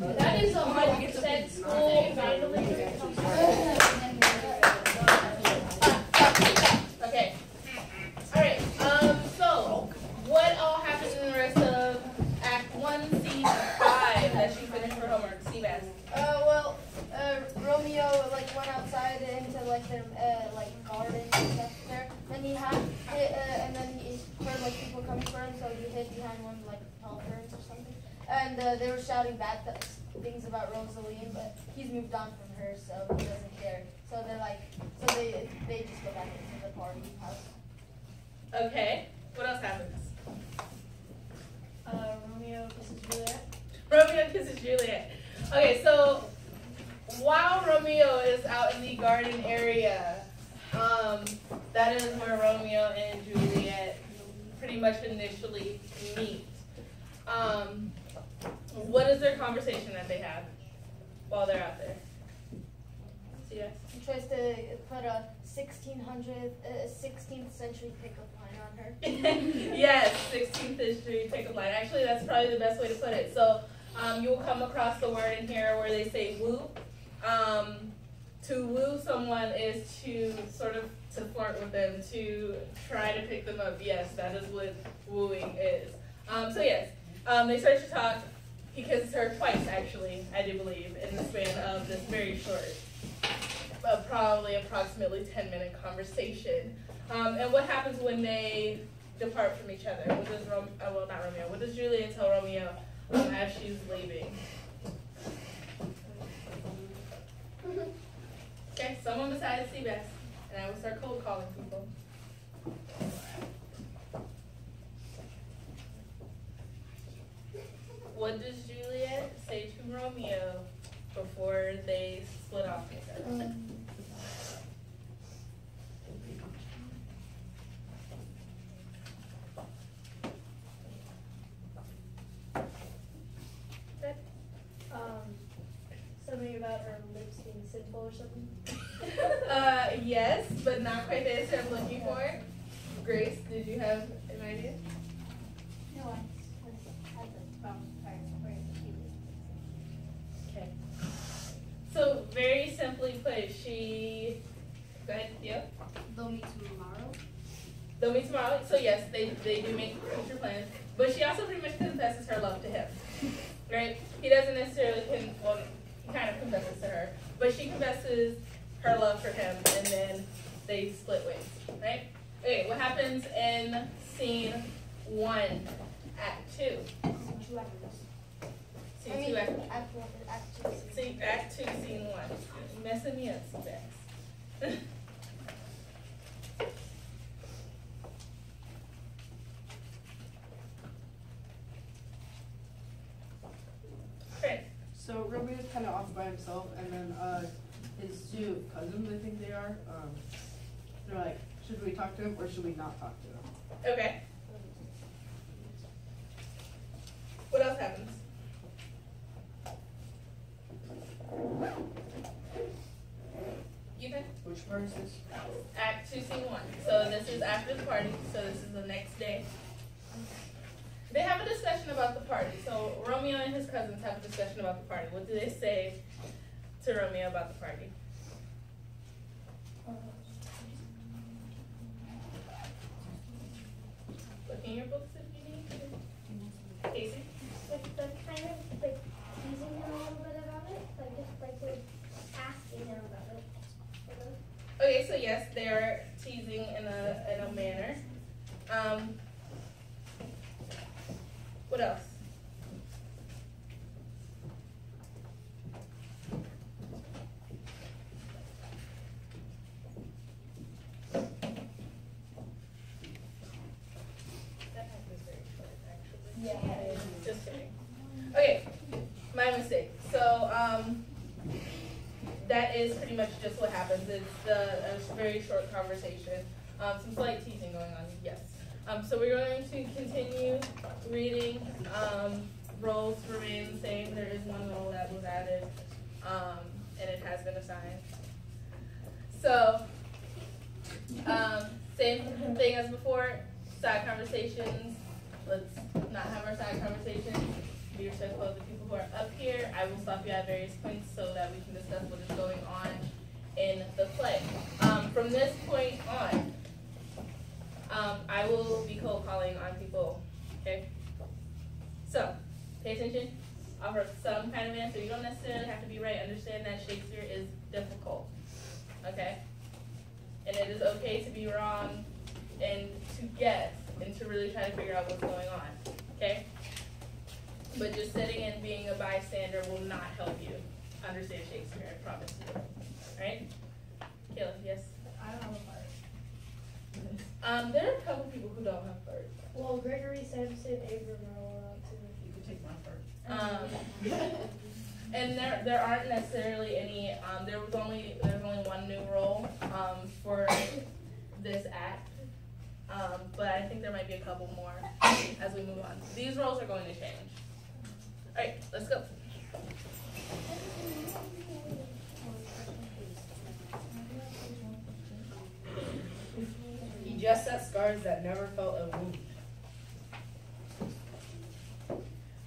That is 100% school vandalism. Okay. Alright, so what all happens in the rest of Act 1, Scene 5 that she finished her homework? Seabass. Romeo went outside into their garden and stuff there. Then he and then he heard people coming for him, so he hid behind one tall ferns or something. And they were shouting bad things about Rosaline, but he's moved on from her, so he doesn't care. So they just go back into the party house. Okay. What else happens? Romeo kisses Juliet. Romeo kisses Juliet. Okay, so while Romeo is out in the garden area, that is where Romeo and Juliet pretty much initially meet. What is their conversation that they have while they're out there? Yes. He tries to put a 16th century pickup line on her. Yes, 16th century pickup line. Actually, that's probably the best way to put it. So you'll come across the word in here where they say woo. To woo someone is to sort of to flirt with them, to try to pick them up. Yes, that is what wooing is. So yes, they start to talk. He kisses her twice, actually, I do believe, in the span of this very short, probably approximately 10-minute conversation. And what happens when they depart from each other? What does not Romeo. What does Juliet tell Romeo as she's leaving? Okay, someone besides Seabass, and I will start cold calling people. What does Juliet say to Romeo before they split off from each other? Something about her lips being sinful or something? Yes, but not quite the answer I'm looking for. Grace, did you have an idea? No, I Okay. So very simply put, she. Go ahead. Yeah. They'll meet tomorrow. They'll meet tomorrow. So yes, they do make future plans, but she also pretty much confesses her love to him. Right? He doesn't necessarily he kind of confesses to her, but she confesses her love for him, and then they split ways. Right? Okay. What happens in Scene 1, Act 2? Act 2, Scene 1. You're messing me up, Seabass. Great. So Romeo's kind of off by himself, and then his two cousins, I think they are, they're like, should we talk to him or should we not talk to him? Okay. What else happens? Ethan? Which part is this? Act 2, Scene 1. So this is after the party, so this is the next day. They have a discussion about the party. So Romeo and his cousins have a discussion about the party. What do they say to Romeo about the party? Look in your books if you need to. Casey? They're kind of teasing him a little bit about it, they're asking him about it. Okay, so yes, they are teasing in a manner. What else? That happens very short, actually. Yeah. Just kidding. Okay, my mistake. So, that is pretty much just what happens. It's a very short conversation. Some slight teasing going on, yes. So we're going to continue reading. Roles remain the same. There is one role that was added, and it has been assigned. So, same thing as before, side conversations. Let's not have our side conversations. be respectful of the people who are up here. I will stop you at various points so that we can discuss what is going on in the play. From this point on, I will be cold calling on people, okay? So, pay attention, offer some kind of answer. You don't necessarily have to be right. Understand that Shakespeare is difficult, okay? And it is okay to be wrong and to guess and to really try to figure out what's going on, okay? But just sitting and being a bystander will not help you understand Shakespeare, I promise you. Alright? Kayla, yes? I don't have a part. There are a couple people who don't have birds. Well, Gregory Sampson, Abram are allowed to. You could take my part. And there aren't necessarily any. There's only one new role for this act, but I think there might be a couple more as we move on. These roles are going to change. All right, let's go. He just set scars that never felt a wound.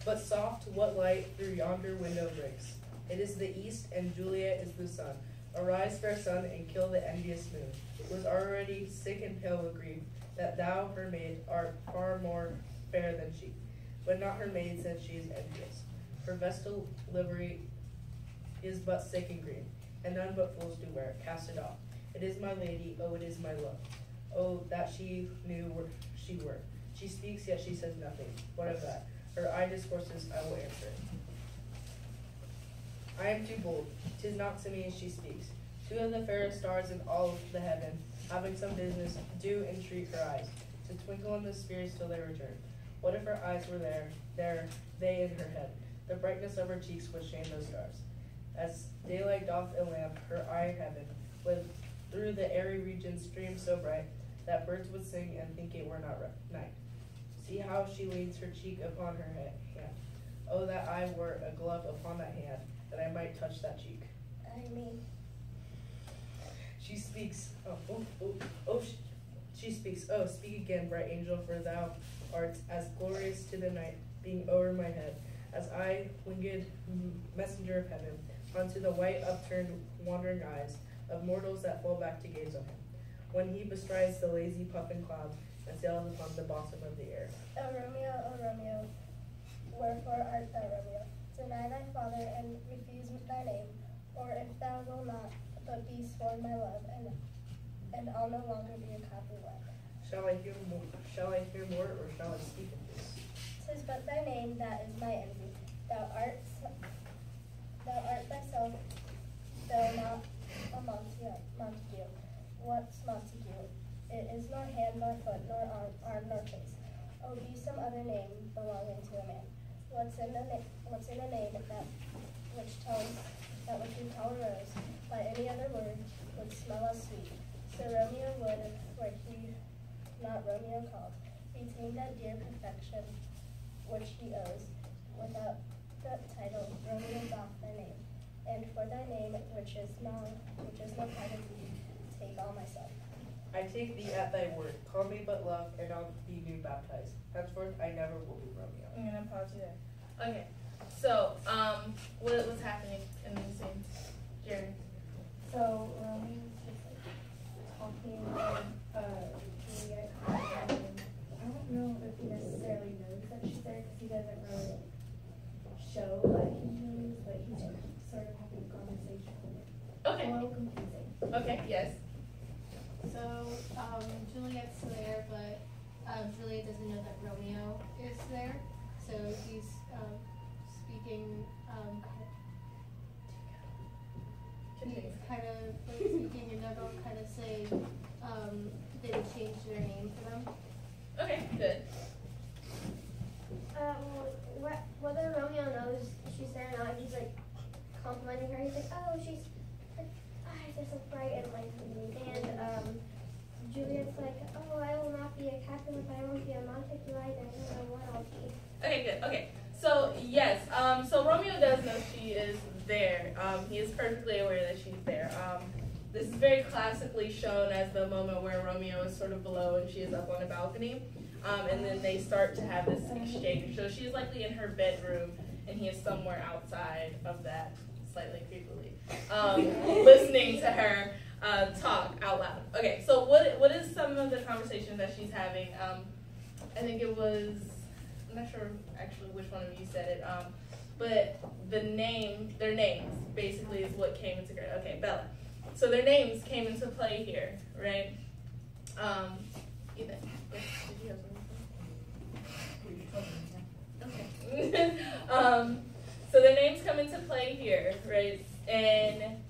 But soft, what light through yonder window breaks? It is the east, and Juliet is the sun. Arise, fair sun, and kill the envious moon, who is already sick and pale with grief, that thou, her maid, art far more fair than she. But not her maid, since she is envious. Her vestal livery is but sick and green, and none but fools do wear it. Cast it off. It is my lady, oh, it is my love. Oh, that she knew where she were. She speaks, yet she says nothing. What of that? Her eye discourses, I will answer it. I am too bold. 'Tis not to me she speaks. Two of the fairest stars in all of the heaven, having some business, do entreat her eyes, to twinkle in the spheres till they return. What if her eyes were there, they in her head? The brightness of her cheeks would shame those stars. As daylight doth a lamp, her eye heaven, with through the airy region streams so bright, that birds would sing and think it were not night. See how she leans her cheek upon her hand. Oh, that I were a glove upon that hand, that I might touch that cheek. I mean, She speaks. She speaks. Oh, speak again, bright angel, for thou art as glorious to the night, being over my head, as I, winged messenger of heaven, unto the white upturned wandering eyes of mortals that fall back to gaze on him, when he bestrides the lazy puffin clouds and sails upon the bosom of the air. O Romeo, wherefore art thou, Romeo? Deny thy father and refuse thy name, or if thou wilt not, but be sworn my love, and I'll no longer be a copper wet. Shall I hear more, or shall I speak of this? 'Tis but thy name that is my envy. Thou art thyself, though not a Montague. What's Montague? It is nor hand, nor foot, nor arm, nor face. Oh, be some other name belonging to a man. What's in a name that which we call a rose? By any other word would smell as sweet. So Romeo would, were he not Romeo called, retain that dear perfection which he owes. Without the title, Romeo doth thy name, and for thy name, which is no part of thee, take all myself. I take thee at thy word. Call me but love, and I'll be new baptized. Henceforth, I never will be Romeo. I'm gonna pause you there. Okay. So, what's happening in the scene? Jerry. So Romeo's just like talking and Juliet and I don't know if he necessarily knows that she's there because he doesn't really show that he knows, but he's just sort of having a conversation. Okay. A little confusing. Okay. Yes. So, Juliet's there, but Juliet doesn't know that Romeo is there. So he's speaking, he's kind of like speaking and they'll kind of say they would change their name for them. Okay. Good. Whether Romeo knows she's there or not, he's like complimenting her. He's like, oh, she's like, eyes are so bright and like, and Juliet's like, oh, I will not be a Capulet, but I won't be a Montague either. I don't know what I'll be. Okay. Good. Okay. So yes. So Romeo does know she is there. He is perfectly aware that she's there. this is very classically shown as the moment where Romeo is sort of below and she is up on a balcony. And then they start to have this exchange. So she's likely in her bedroom and he is somewhere outside of that, slightly creepily, listening to her talk out loud. Okay, so what is some of the conversations that she's having? I think it was, I'm not sure actually which one of you said it, but their names basically is what came into, okay, Bella. So their names came into play here, right? Ethan, yes, did you have something? Okay. So their names come into play here, right? And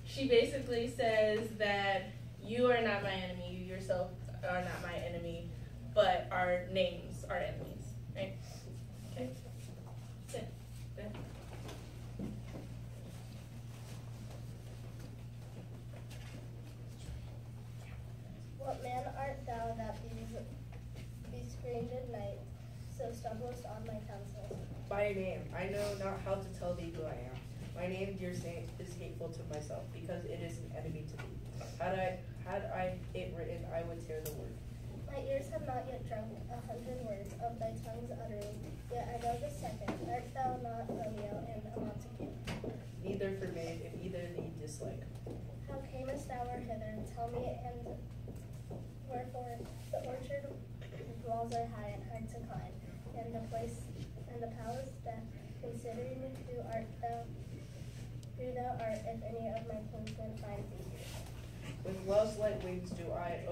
she basically says that you are not my enemy, you yourself are not my enemy, but our names are enemies, right? Okay. Sit. Good. What man art thou that these strange at night, so stumblest on my counsel? By name, I know not how to tell thee who I am. My name, dear saint, is hateful to myself, because it is an enemy to thee. Had I it written, I would tear the word. My ears have not yet drunk 100 words of thy tongue's uttering, yet I know the second. Art thou not Romeo and a Montague? Neither for maid, if either thee dislike. How camest thou hither? Tell me, and wherefore the orchard walls are high and hard to climb, and the palace death, considering who thou art, if any of my kinsmen find thee here. With love's light wings do I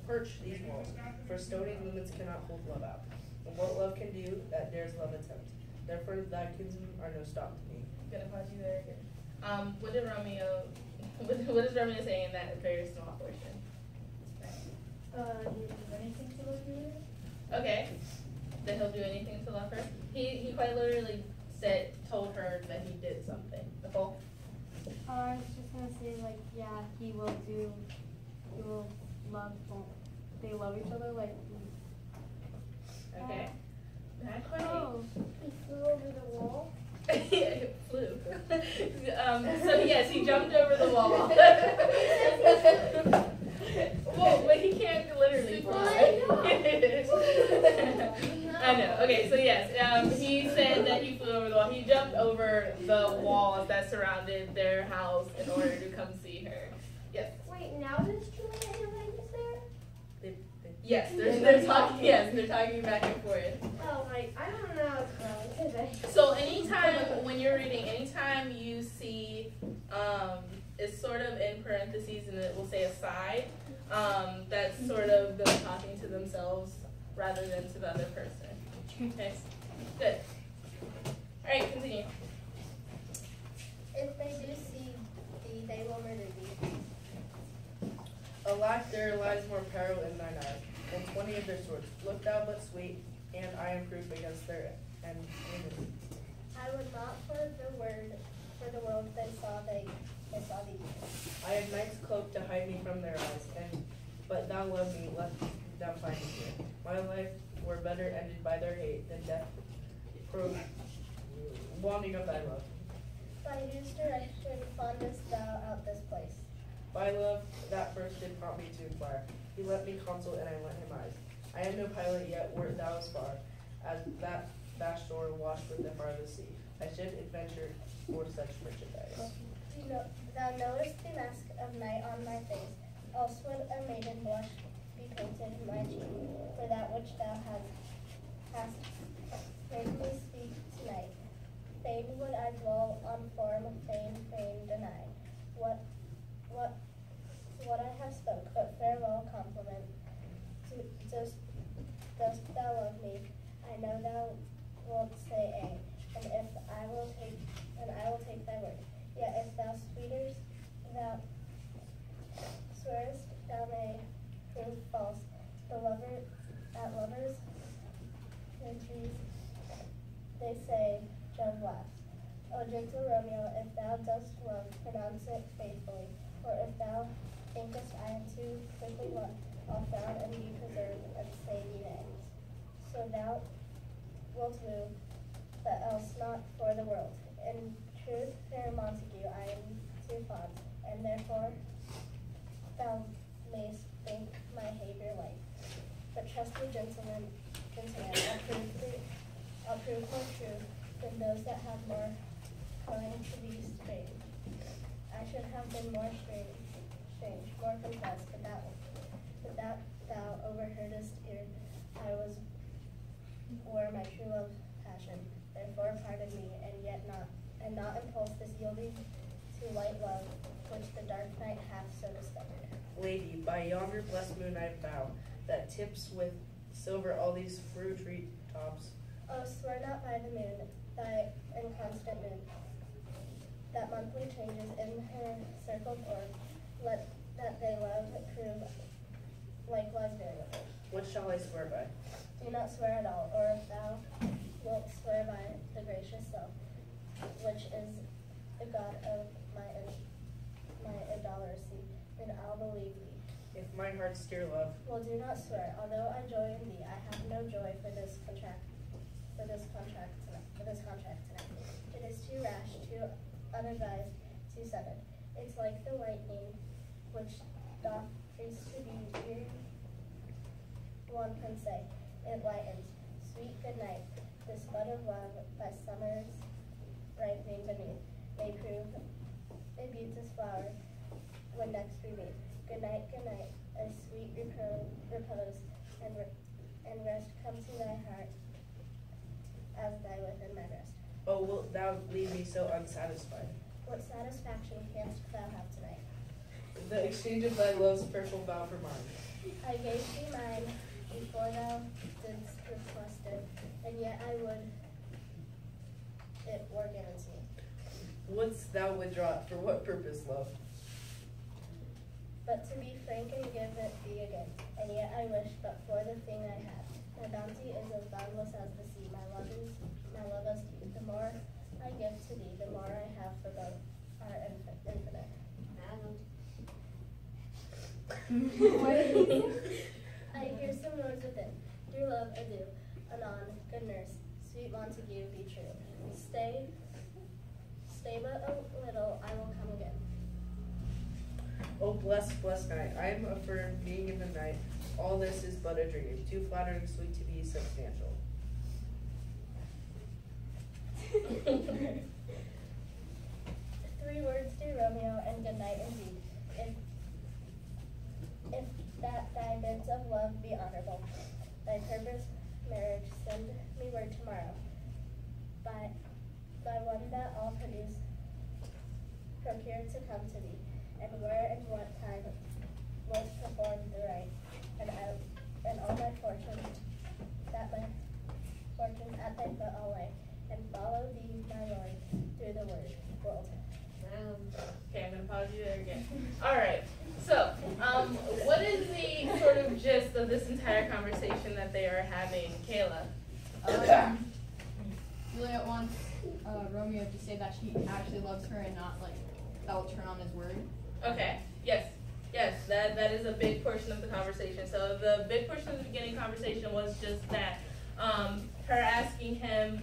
perch these walls, for stony lumens cannot hold love out. And what love can do, that dares love attempt. Therefore thy kinsmen are no stop to me. I'm gonna pause you there again. What is Romeo saying in that very small portion? He'll do anything to look good. Okay. That he'll do anything to love her. He quite literally told her that he did something. Nicole? I was just gonna say, like, yeah, he will love, they love each other, like. Okay. Not quite. Oh. He flew over the wall. Yeah, it flew. So yes, he jumped over the wall. Well, but he can't literally fly. I know. Okay, so yes, he said that he flew over the wall. He jumped over the walls that surrounded their house in order to come see her. Yes. Wait, now does Juliet and Elaine's there? Yes, they're talking. Yes, they're talking back and forth. Oh, like, I don't know what's wrong today. So anytime when you're reading, anytime you see, it's sort of in parentheses and it will say aside, that's sort of them talking to themselves rather than to the other person. Okay, good. All right, continue. If they do see thee, they will murder thee. Alack, there lies more peril in thine eyes than 20 of their swords. Look thou but sweet, and I am proof against their enemies. I would not for the world they saw thee. I have night's cloak to hide me from their eyes, but thou love me, let them find me here. My life were better ended by their hate than death wanting of thy love. By whose direction fondest thou out this place? By love that first did prompt me to inquire. He let me counsel, and I lent him eyes. I am no pilot yet, wert thou as far as that vast shore washed with the farthest sea. I should adventure for such merchandise. Thou knowest the mask of night on my face, else would a maiden blush be painted in my cheek, for that which thou hast made me speak tonight. Fain would I dwell on form, fain deny. What I have spoke, but farewell compliment. Dost thou love me? I know thou wilt say ay, and I will take thy word. Yet if thou swearest, thou may prove false. At lovers' entreaties, they say, Jove laughs. O gentle Romeo, if thou dost love, pronounce it faithfully. Or if thou thinkest I am too quickly all found and be preserved, and say thee nay. So thou wilt move, but else not for the world. In truth, fair Montague, I am too fond, and therefore thou mayst think my behavior light. But trust me, gentlemen, I'll prove more true than those that have more claim to be strange. I should have been more strange, more confessed, but that thou overheardest ere I was were my true love passion. Therefore pardon me, and not impulse this yielding to light love, which the dark night hath so discovered. Lady, by yonder blessed moon I vow, that tips with silver all these fruit tree tops. Oh, swear not by the moon, thy inconstant moon, that monthly changes in her circled orb, let that thy love prove likewise variable. What shall I swear by? Do not swear at all, or if thou wilt swear by the gracious self, which is the God of my idolatry, then I'll believe thee. If my heart's dear love. Well, do not swear. Although I joy in thee, I have no joy for this contract tonight. It is too rash, too unadvised, too sudden. It's like the lightning which doth freeze to be ere one can say. It lightens. Sweet good night. This bud of love by summer's ripening beneath may prove a beauteous flower when next we meet. Good night, a sweet repose, and rest come to thy heart as thy within my breast. Oh, wilt thou leave me so unsatisfied? What satisfaction canst thou have tonight? The exchange of thy love's purple vow for mine. I gave thee mine before thou didst request it, and yet I would it were given to me. Wouldst thou withdraw it? For what purpose, love? But to be frank and give it thee again, and yet I wish but for the thing I have. My bounty is as boundless as the sea, my love as deep. The more I give to thee, the more I have for both are infinite. I hear some noise within. Dear love, adieu. Anon, good nurse, sweet Montague, be true. Stay but a little, I will come again. Oh, blessed night. I am affirmed, being in the night. All this is but a dream, too flattering sweet to be substantial. 3 words, dear Romeo, and good night indeed. If that thy bids of love be honorable, thy purpose marriage, send me word tomorrow. By one that all produce, procure to come to thee, and where and what time wilt perform the rite, and all my fortunes at thy foot I'll lay, and follow thee, my lord, through the world. Okay, I'm going to pause you there again. All right. So, what is the sort of gist of this entire conversation that they are having, Kayla? Juliet wants Romeo to say that she actually loves her and not like that will turn on his word. Okay. Yes. That is a big portion of the conversation. So the big portion of the beginning conversation was just that, her asking him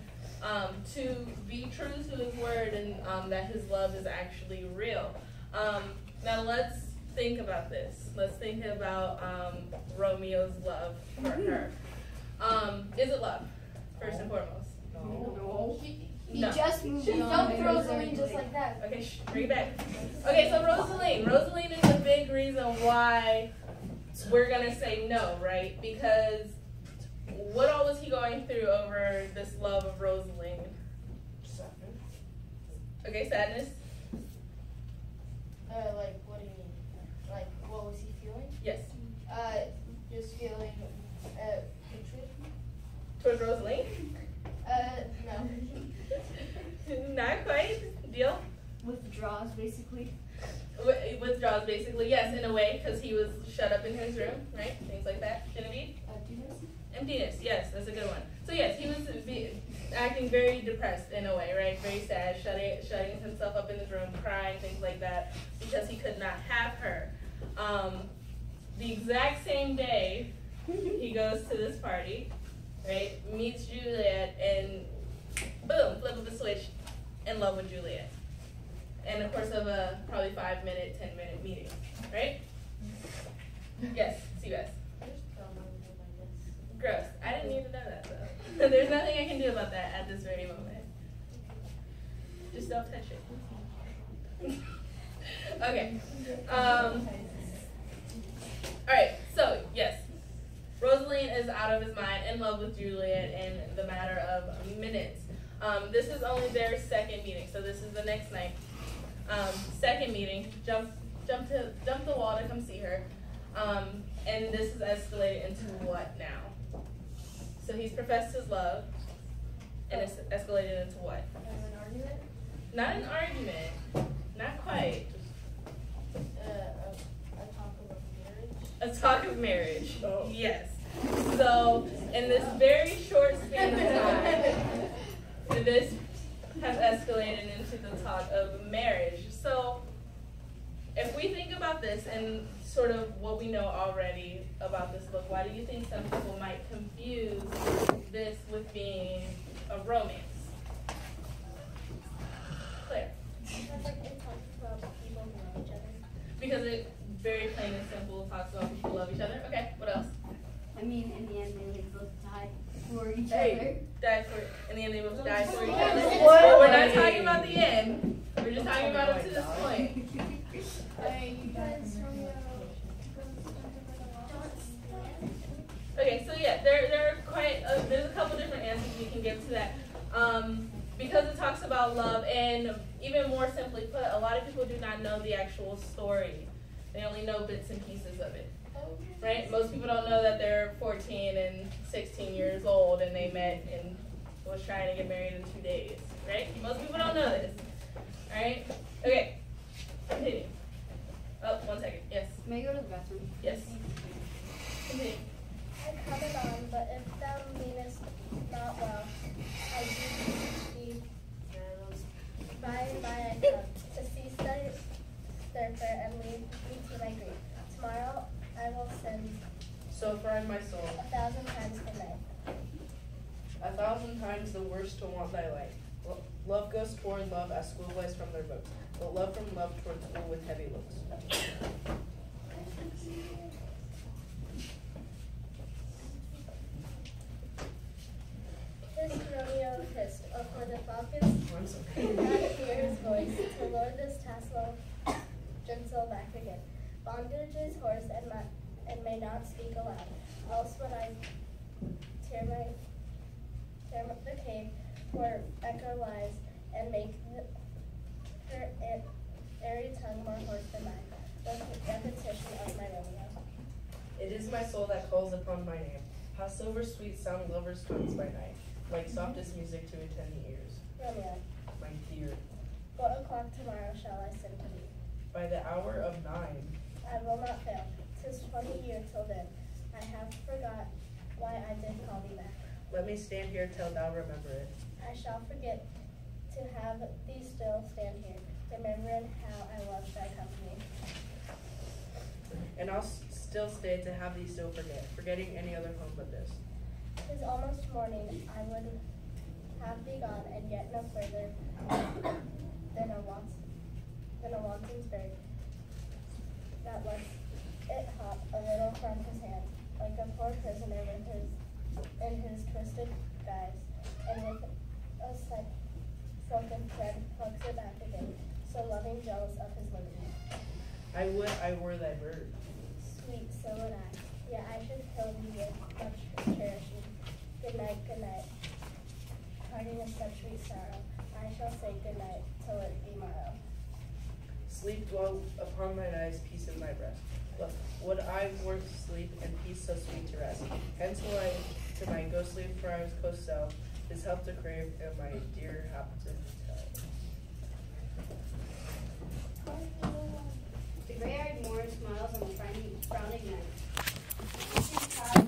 to be true to his word and that his love is actually real. Now let's think about this. Let's think about Romeo's love for her. Is it love, first and foremost? No. He No. just moved on. Don't throw Rosaline just like that. Okay, bring it back. Okay, so Rosaline. Rosaline is a big reason why we're gonna say no, right? Because what all was he going through over this love of Rosaline? Okay, sadness. Like, what do you mean? Like, what was he feeling? Yes. Just feeling, hatred? Towards Rosaline? No. Not quite. Deal? Withdraws, basically. Withdraws, basically. Yes, in a way, because he was shut up in his room, right? Things like that. Genevieve? Emptiness. Yes, that's a good one. So yes, he was acting very depressed in a way, right? Very sad, shutting himself up in his room, crying, things like that, because he could not have her. The exact same day, he goes to this party, right? Meets Juliet, and boom, flip of a switch, in love with Juliet. in the course of a probably 5-minute, 10-minute meeting, right? Yes, Seabass. Gross. I didn't need to know that though. There's nothing I can do about that at this very moment. Just don't touch it. Okay. Alright, so yes. Rosaline is out of his mind, in love with Juliet in the matter of minutes. This is only their second meeting, so this is the next night. Second meeting, jump the wall to come see her. And this is escalated into what now? So he's professed his love, and it's escalated into what? An argument? Not an argument, not quite. A talk about marriage? A talk of marriage, Oh. yes. So in this very short span of time, this has escalated into the talk of marriage. So if we think about this and sort of what we know already about this book, why do you think some people might confuse this with being a romance? Claire? Because like it talks about people who love each other. Because it very plain and simple talks about people who love each other. Okay, what else? I mean, in the end, they like both die for each Hey, die for, in the end they both die for each What? other. What? We're not talking about the end. We're just talking about up to this point. Because Romeo Okay, so yeah, there are quite there's a couple different answers we can give to that. Because it talks about love, and even more simply put, a lot of people do not know the actual story. They only know bits and pieces of it. Right? Most people don't know that they're 14 and 16 years old and they met and was trying to get married in 2 days. Right? Most people don't know this. Alright? Okay. Continue. Oh, 1 second. Yes. May I go to the bathroom? Yes. Continue. I comment on, but if thou meanest not well, I do thee. By and by I come to cease thy stir and leave me to my grief. Tomorrow I will send So fry my soul, 1,000 times good night. 1,000 times the worst to want thy light. Love goes toward love as schoolboys from their books, but love from love toward school with heavy looks. Hissed Romeo hissed, for the falcons I'm sorry. did not hear his voice, to lord this tassel gentle back again. Bondage is hoarse and may not speak aloud, else would I tear the cave where echo lies, and make her airy tongue more hoarse than mine, with repetition of my Romeo. It is my soul that calls upon my name. Pass over sweet sound lovers' tongues by night, like softest music to attending ears. Romeo, My dear, what o'clock tomorrow shall I send to thee? by the hour of 9, I will not fail. 'Tis 20 years till then. I have forgot why I did call thee back. let me stand here till thou remember it. I shall forget to have thee still stand here, remembering how I loved thy company. And I'll still stay to have thee still forgetting any other home but this. 'Tis almost morning. I would have thee gone, and yet no further than a wanton's bird that lets it hop a little from his hand, like a poor prisoner in his twisted guise, and with a silken thread plucks it back again, so loving, jealous of his liberty. I would I were thy bird. Sweet, so would I. Yet I should kill thee with much cherishing. Good night, good night. Parting is such sweet sorrow. I shall say good night till it be morrow. Sleep dwell upon mine eyes, peace in my breast. Look, would I were sleep and peace so sweet to rest. Hence will I to my ghostly friar's coast cell, his help to crave, and my dear hap to tell. The gray-eyed Moor smiles on the frowning night.